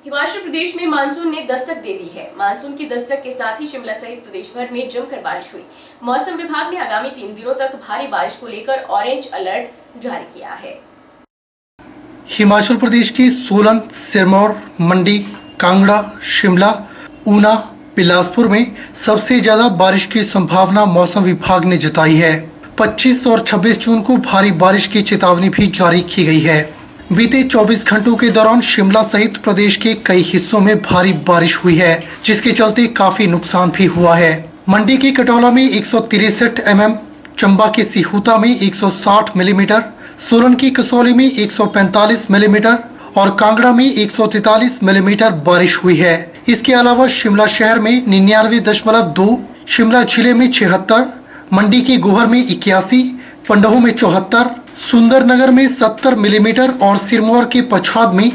हिमाचल प्रदेश में मानसून ने दस्तक दे दी है। मानसून की दस्तक के साथ ही शिमला सहित प्रदेश भर में जमकर बारिश हुई। मौसम विभाग ने आगामी 3 दिनों तक भारी बारिश को लेकर ऑरेंज अलर्ट जारी किया है। हिमाचल प्रदेश के सोलन, सिरमौर, मंडी, कांगड़ा, शिमला, ऊना, बिलासपुर में सबसे ज्यादा बारिश की संभावना मौसम विभाग ने जताई है। 25 और 26 जून को भारी बारिश की चेतावनी भी जारी की गई है। बीते 24 घंटों के दौरान शिमला सहित प्रदेश के कई हिस्सों में भारी बारिश हुई है, जिसके चलते काफी नुकसान भी हुआ है। मंडी के कटौला में 163 mm, चंबा के सिहूता में 160 मिलीमीटर, सोलन की कसौली में 145 मिलीमीटर और कांगड़ा में 143 मिलीमीटर बारिश हुई है। इसके अलावा शिमला शहर में 99.2, शिमला जिले में 76, मंडी के गोहर में 81, पंडोह में 74, सुंदरनगर में 70 मिलीमीटर और सिरमौर के पच्छाद में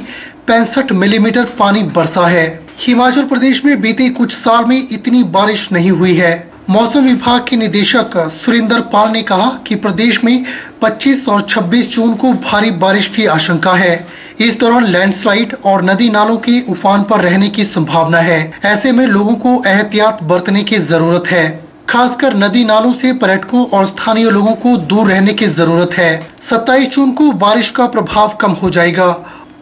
65 मिलीमीटर पानी बरसा है। हिमाचल प्रदेश में बीते कुछ साल में इतनी बारिश नहीं हुई है। मौसम विभाग के निदेशक सुरेंद्र पाल ने कहा कि प्रदेश में 25 और 26 जून को भारी बारिश की आशंका है। इस दौरान लैंडस्लाइड और नदी नालों के उफान पर रहने की संभावना है। ऐसे में लोगों को एहतियात बरतने की जरूरत है। खासकर नदी नालों से पर्यटकों और स्थानीय लोगों को दूर रहने की जरूरत है। 27 जून को बारिश का प्रभाव कम हो जाएगा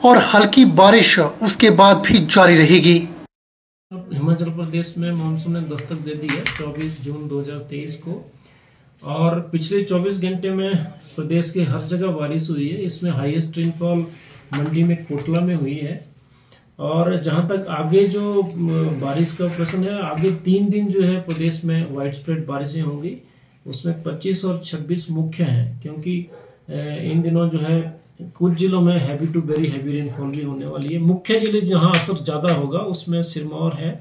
और हल्की बारिश उसके बाद भी जारी रहेगी। हिमाचल प्रदेश में मानसून ने दस्तक दे दी है 24 जून 2023 को, और पिछले 24 घंटे में प्रदेश के हर जगह बारिश हुई है। इसमें हाईएस्ट रेनफॉल मंडी में कोटला में हुई है। और जहां तक आगे जो बारिश का प्रश्न है, आगे 3 दिन जो है प्रदेश में वाइड स्प्रेड बारिशें होंगी। उसमें 25 और 26 मुख्य हैं, क्योंकि इन दिनों जो है कुछ जिलों में heavy to very heavy rainfall भी होने वाली है। मुख्य जिले जहां असर ज़्यादा होगा उसमें सिरमौर है,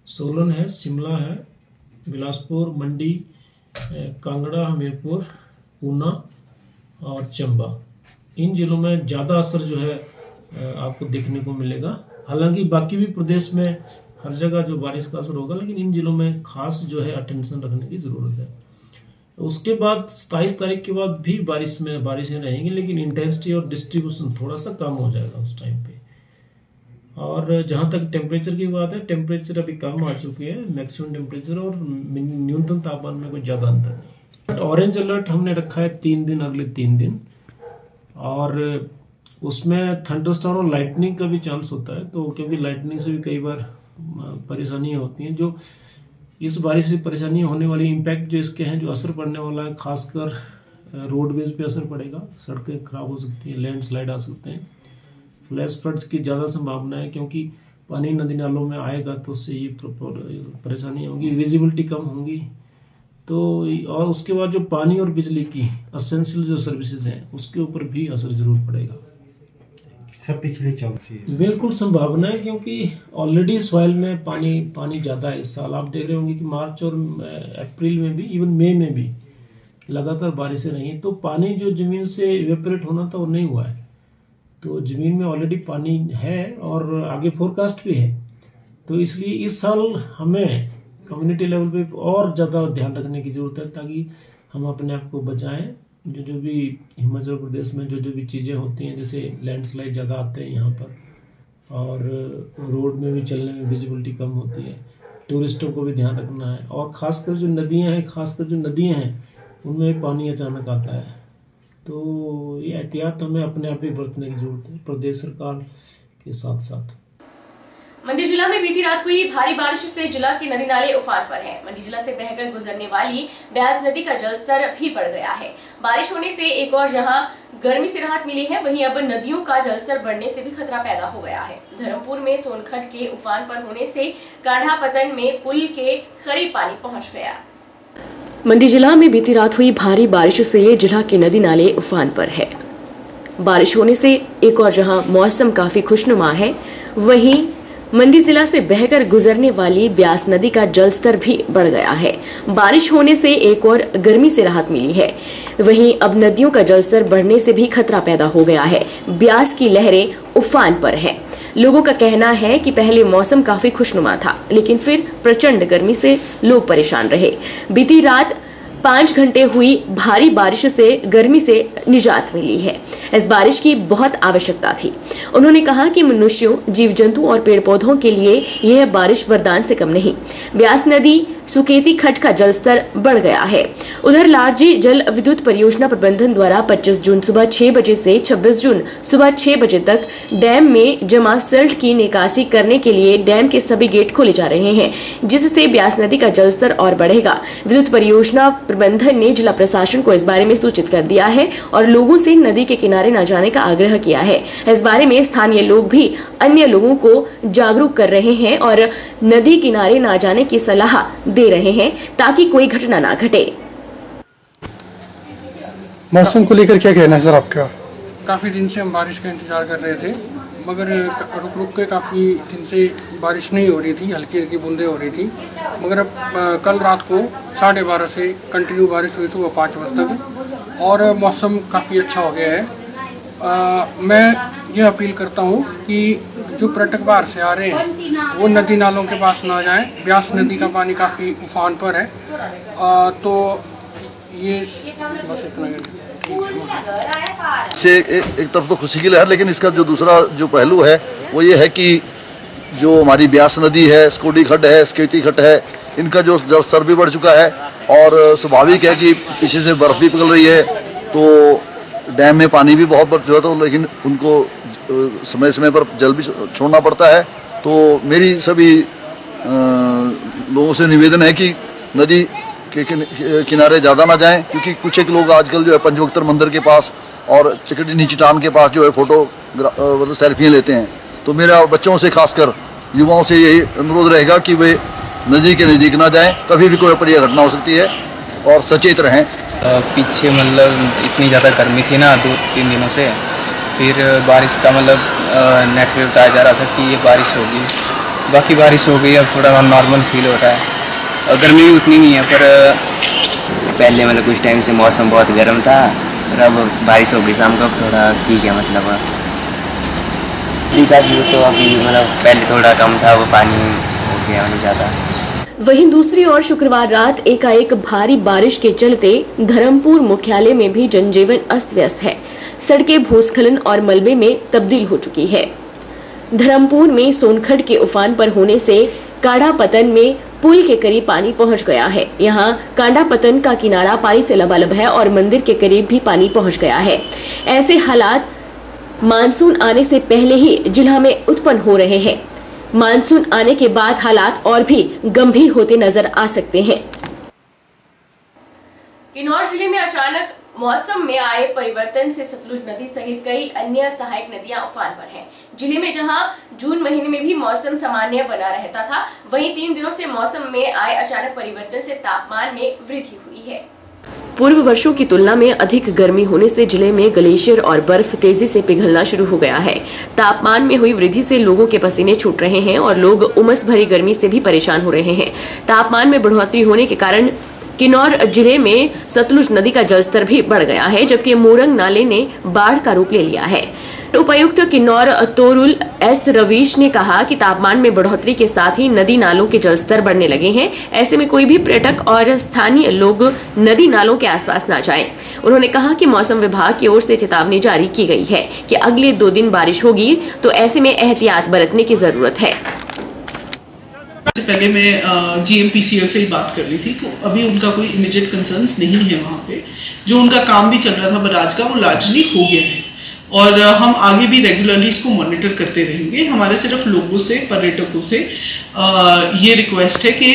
सोलन है, शिमला है, बिलासपुर, मंडी, कांगड़ा, हमीरपुर, ऊना और चंबा। इन जिलों में ज़्यादा असर जो है आपको देखने को मिलेगा। हालांकि बाकी भी प्रदेश में हर जगह जो बारिश का असर होगा, लेकिन इन जिलों में खास जो है अटेंशन रखने की ज़रूरत है। उसके बाद 27 तारीख के बाद भी बारिशें रहेंगी, लेकिन इंटेंसिटी और डिस्ट्रीब्यूशन थोड़ा सा कम हो जाएगा उस टाइम पे। और जहां तक टेम्परेचर की बात है, टेम्परेचर अभी कम आ चुके हैं, मैक्सिमम टेम्परेचर और न्यूनतम तापमान में कोई ज़्यादा अंतर नहीं। बट ऑरेंज अलर्ट हमने रखा है 3 दिन, अगले 3 दिन, और उसमें थंडरस्टॉर्म और लाइटनिंग का भी चांस होता है। तो क्योंकि लाइटनिंग से भी कई बार परेशानियां होती हैं, जो इस बारिश से परेशानी होने वाली इम्पैक्ट जो इसके हैं, जो असर पड़ने वाला है, खासकर रोडवेज पे असर पड़ेगा। सड़कें खराब हो सकती हैं, लैंडस्लाइड आ सकते हैं, फ्लैश फ्लड्स की ज़्यादा संभावना है, क्योंकि पानी नदी नालों में आएगा तो उससे ये परेशानी होगी, विजिबिलिटी कम होगी। तो और उसके बाद जो पानी और बिजली की असेंशियल जो सर्विसेज हैं, उसके ऊपर भी असर जरूर पड़ेगा। सब पिछले 24 बिल्कुल संभावना है, क्योंकि ऑलरेडी सॉइल में पानी ज़्यादा है इस साल। आप देख रहे होंगे कि मार्च और अप्रैल में भी, इवन मई में भी लगातार बारिशें रही। तो पानी जो ज़मीन से इवेपोरेट होना था वो नहीं हुआ है। तो ज़मीन में ऑलरेडी पानी है और आगे फोरकास्ट भी है। तो इसलिए इस साल हमें कम्युनिटी लेवल पे और ज़्यादा ध्यान रखने की ज़रूरत है, ताकि हम अपने आप को बचाएं। जो भी हिमाचल प्रदेश में जो भी चीज़ें होती हैं, जैसे लैंडस्लाइड ज़्यादा आते हैं यहाँ पर, और रोड में भी चलने में विजिबिलिटी कम होती है, टूरिस्टों को भी ध्यान रखना है। और ख़ासकर जो नदियाँ हैं उनमें पानी अचानक आता है। तो ये एहतियात हमें अपने आप ही बरतने की जरूरत है, प्रदेश सरकार के साथ साथ। मंडी जिला में बीती रात हुई भारी बारिश से जिला के नदी नाले उफान पर हैं। मंडी जिला से बहकर गुजरने वाली ब्यास नदी का जलस्तर भी बढ़ गया है। बारिश होने से एक और जहां गर्मी से राहत मिली है, वहीं अब नदियों का जलस्तर बढ़ने से भी खतरा पैदा हो गया है। धर्मपुर में सोनखड्ड के उफान पर होने से कांढापतन में पुल के करीब पानी पहुँच गया। मंडी जिला में बीती रात हुई भारी बारिश से जिला के नदी नाले उफान पर है। बारिश होने से एक और जहां मौसम काफी खुशनुमा है, वहीं मंडी जिला से बहकर गुजरने वाली ब्यास नदी का जलस्तर भी बढ़ गया है। बारिश होने से एक और गर्मी से राहत मिली है, वहीं अब नदियों का जलस्तर बढ़ने से भी खतरा पैदा हो गया है। ब्यास की लहरें उफान पर हैं। लोगों का कहना है कि पहले मौसम काफी खुशनुमा था, लेकिन फिर प्रचंड गर्मी से लोग परेशान रहे। बीती रात 5 घंटे हुई भारी बारिश से गर्मी से निजात मिली है। इस बारिश की बहुत आवश्यकता थी। उन्होंने कहा कि मनुष्यों, जीव जंतु और पेड़ पौधों के लिए यह बारिश वरदान से कम नहीं। ब्यास नदी सुकेती खड्ड का जलस्तर बढ़ गया है। उधर लारजी जल विद्युत परियोजना प्रबंधन द्वारा 25 जून सुबह 6 बजे से 26 जून सुबह 6 बजे तक डैम में जमा सिल्ट की निकासी करने के लिए डैम के सभी गेट खोले जा रहे हैं, जिससे ब्यास नदी का जलस्तर और बढ़ेगा। विद्युत परियोजना प्रबंधन ने जिला प्रशासन को इस बारे में सूचित कर दिया है और लोगों से नदी के किनारे न जाने का आग्रह किया है। इस बारे में स्थानीय लोग भी अन्य लोगों को जागरूक कर रहे हैं और नदी किनारे न जाने की सलाह दे रहे हैं ताकि कोई घटना ना घटे। मौसम को लेकर क्या कहना है सर आपका? काफ़ी दिन से हम बारिश का इंतज़ार कर रहे थे, मगर रुक रुक के काफ़ी दिन से बारिश नहीं हो रही थी, हल्की हल्की बूंदें हो रही थी। मगर अब कल रात को 12:30 से कंटिन्यू बारिश हुई सुबह 5 बजे तक और मौसम काफ़ी अच्छा हो गया है। मैं ये अपील करता हूँ कि जो पर्यटक बाहर से आ रहे हैं वो नदी नालों के पास ना जाएं। ब्यास नदी का पानी काफ़ी उफान पर है, तो ये बस इतना से एक तरफ तो खुशी की लहर, लेकिन इसका जो दूसरा जो पहलू है वो ये है कि जो हमारी ब्यास नदी है, स्कोडी खड्ड है, स्केती खड्ड है, इनका जो जल स्तर भी बढ़ चुका है और स्वाभाविक है कि पीछे से बर्फ़ भी पिघल रही है, तो डैम में पानी भी बहुत बढ़ चुका है, तो लेकिन उनको समय समय पर जल भी छोड़ना पड़ता है। तो मेरी सभी लोगों से निवेदन है कि नदी के किनारे ज़्यादा ना जाएं, क्योंकि कुछ एक लोग आजकल जो है पंचवक्तर मंदिर के पास और चिकटी नीची टान के पास जो है फोटो मतलब सेल्फियाँ लेते हैं। तो मेरा बच्चों से, खासकर युवाओं से यही अनुरोध रहेगा कि वे नदी के नज़दीक ना जाएं, कभी भी कोई अप्रिय घटना हो सकती है और सचेत रहें। पीछे मतलब इतनी ज़्यादा गर्मी थी ना 2-3 दिनों से, फिर बारिश का मतलब नेट पे बताया जा रहा था कि ये बारिश होगी, बाकी बारिश हो गई। अब थोड़ा नॉर्मल फील हो रहा है और गर्मी भी उतनी नहीं है, पर पहले मतलब कुछ टाइम से मौसम बहुत गर्म था और अब बारिश हो गई शाम को, थोड़ा ठीक है। मतलब तो अभी मतलब पहले थोड़ा कम था, वो पानी हो गया मतलब ज़्यादा। वहीं दूसरी ओर शुक्रवार रात एकाएक भारी बारिश के चलते धर्मपुर मुख्यालय में भी जनजीवन अस्त व्यस्त है। सड़कें भूस्खलन और मलबे में तब्दील हो चुकी है। धर्मपुर में सोनखड्ड के उफान पर होने से कांडापतन में पुल के करीब पानी पहुंच गया है। यहाँ कांडापतन का किनारा पानी से लबालब है और मंदिर के करीब भी पानी पहुंच गया है। ऐसे हालात मानसून आने से पहले ही जिला में उत्पन्न हो रहे हैं। मानसून आने के बाद हालात और भी गंभीर होते नजर आ सकते हैं। किन्नौर जिले में अचानक मौसम में आए परिवर्तन से सतलुज नदी सहित कई अन्य सहायक नदियां उफान पर हैं। जिले में जहां जून महीने में भी मौसम सामान्य बना रहता था, वहीं 3 दिनों से मौसम में आए अचानक परिवर्तन से तापमान में वृद्धि हुई है। पूर्व वर्षों की तुलना में अधिक गर्मी होने से जिले में ग्लेशियर और बर्फ तेजी से पिघलना शुरू हो गया है। तापमान में हुई वृद्धि से लोगों के पसीने छूट रहे हैं और लोग उमस भरी गर्मी से भी परेशान हो रहे हैं। तापमान में बढ़ोतरी होने के कारण किन्नौर जिले में सतलुज नदी का जलस्तर भी बढ़ गया है, जबकि मोरंग नाले ने बाढ़ का रूप ले लिया है। उपायुक्त किन्नौर तोरुल एस रवीश ने कहा कि तापमान में बढ़ोतरी के साथ ही नदी नालों के जलस्तर बढ़ने लगे हैं। ऐसे में कोई भी पर्यटक और स्थानीय लोग नदी नालों के आसपास न जाएं। उन्होंने कहा कि मौसम विभाग की ओर से चेतावनी जारी की गई है कि अगले 2 दिन बारिश होगी, तो ऐसे में एहतियात बरतने की जरूरत है। पहले मैं GMPCL से ही बात कर रही थी, तो अभी उनका कोई इमीडिएट कंसर्न्स नहीं है वहाँ पे। जो उनका काम भी चल रहा था बराज का, वो लार्जली हो गया है और हम आगे भी रेगुलरली इसको मॉनिटर करते रहेंगे। हमारे सिर्फ लोगों से, पर्यटकों से ये रिक्वेस्ट है कि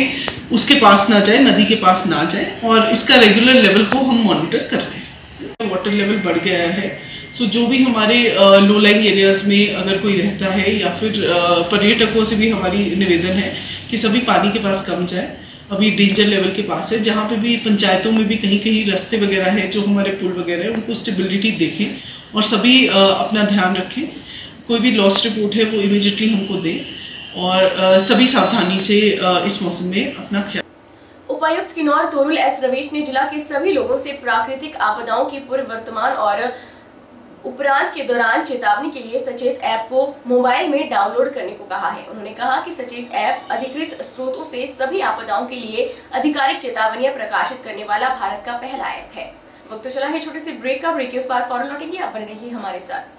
उसके पास ना जाए, नदी के पास ना जाए, और इसका रेगुलर लेवल को हम मॉनिटर कर रहे हैं। वाटर लेवल बढ़ गया है, सो जो भी हमारे लो लाइंग एरियाज में अगर कोई रहता है या फिर पर्यटकों से भी हमारी निवेदन है कि सभी पानी के पास कम जाए। अभी डेंजर लेवल के पास है, जहाँ पे भी पंचायतों में भी कहीं कहीं रास्ते वगैरह है, जो हमारे पुल वगैरह है, उनको स्टेबिलिटी देखें और सभी अपना ध्यान रखें। कोई भी लॉस रिपोर्ट है वो इमीडिएटली हमको दें और सभी सावधानी से इस मौसम में अपना ख्याल। उपायुक्त किन्नौर तोरुल एस रवीश ने जिला के सभी लोगों से प्राकृतिक आपदाओं की पूर्व, वर्तमान और उपरांत के दौरान चेतावनी के लिए सचेत ऐप को मोबाइल में डाउनलोड करने को कहा है। उन्होंने कहा कि सचेत ऐप अधिकृत स्रोतों से सभी आपदाओं के लिए आधिकारिक चेतावनियां प्रकाशित करने वाला भारत का पहला ऐप है। वक्त तो चला है छोटे से ब्रेक का। ब्रेक के उस पार फौरन लौटेंगे, आप बने रहिए हमारे साथ।